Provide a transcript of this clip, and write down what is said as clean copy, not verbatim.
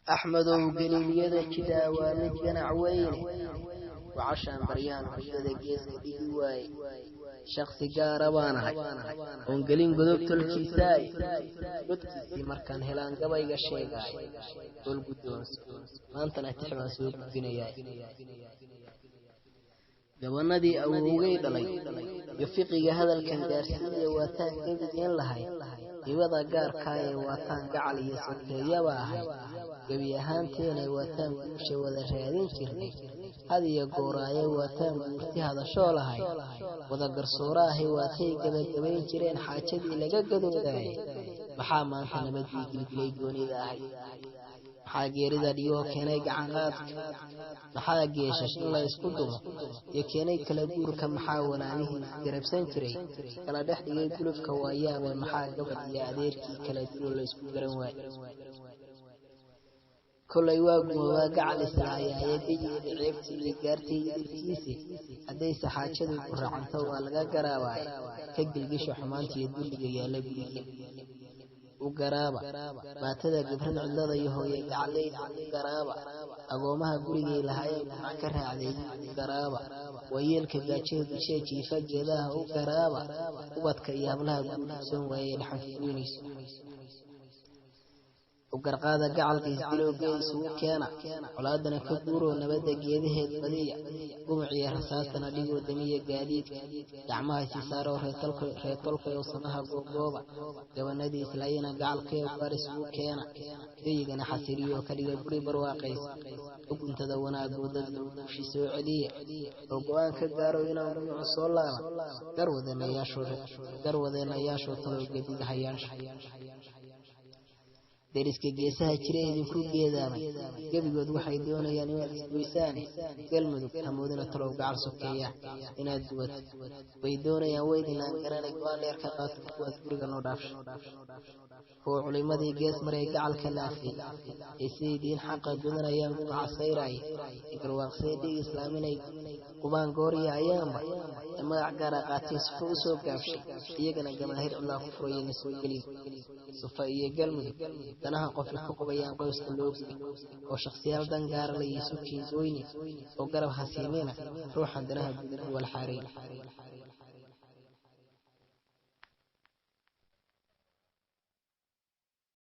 أحمد وقليل كدا ومدقن عوينه وعشان بريان وحدة جيس ديواي شخص قاربانه ونقلين قدوبت الكيساي قدكيسي مركان هلان قبايق الشيقاي قول قدوس ما انت نتحبها سوق بنياي قبلنا أوغي دلي يفيقي هذا الكندارسية واتان قبدين لهاي يوضا قار كاي واتان قعلي يسوكي يواهي قبي أهانتين واتان بوشي وذا شهدين كرني هذه يقوراي واتان بوشي هذا شولهاي وذا قرصوراهي واتي قبين جرين حاجدي لقا قدو داي محاما انت نبدي قلقلي قوني داهي maxaa geerida dhigoo keenay gacan qaadka maxaa geeshash in la isku dumo iyo keenay kala guurka maxaa walaanihii garabsan jiray kala dhex dhigay gulubka waayaabay maxaa gabadh iyo adeerkii kala dilo la isku garan waayay kolay waa gumawaa gacal islaayaayay biyii ceebtii iyo gaartay dilkiisi hadday saxaajadu ku raacanto waa laga garaabaay ka gilgisho xumaantii iyo dulliga yaalla guriga وقرابة باتدا قبرن عدلada يهوي قعلي قرابة أقومها قريقي لهاي معكرها عليه قرابة ويلك قاتشه بشي جيفا قيداها وقرابة وباتك إيابلها قلسون ويلحن في دونيس وقرقادا قعل قيسدلو قيسو كينا ولادنا كبورو نبدا قيده البديع قمعي رساسنا ليقو دمية قاديد دعمها سيسارو ريطولك يوصنها قوبوبا قوانا دي إسلاينا قعل قيو قارسو كينا ديقنا حسيريو كاليو بري برواقيس وقنت دونا قودد وشي سوعلية وقوان كقارو ينا ونمع الصولانا قرو ذينا ياشو طلو قديد حيانش deriska geesaha jiray idinku geedaamay gabigood waxay doonayaan inaad isgoysaan galmudug hamoodina talow gacal sokeeya inaad duwad way doonayaan weydinaan garanay go'aan dheer ka qaato kuwaad guriga noo dhaafsho kuwa culimadii gees maray gacalka naafay ay sidiin xaqa gudanayaan gumaca sayraay garwaaqsay dhig islaaminay qubaan gooriya ayaanba magac gaara qaatay sufa u soo gaabshay iyagana gamaahir ilaa ku furayeen soo gelin sufa iyo galmudug danaha qof ku qabayaan qoyska loogsi oo shakhsiyaal dan gaar ah leeyihiin goyni oo garab hasiimina ruuxan danaha guud wal xariir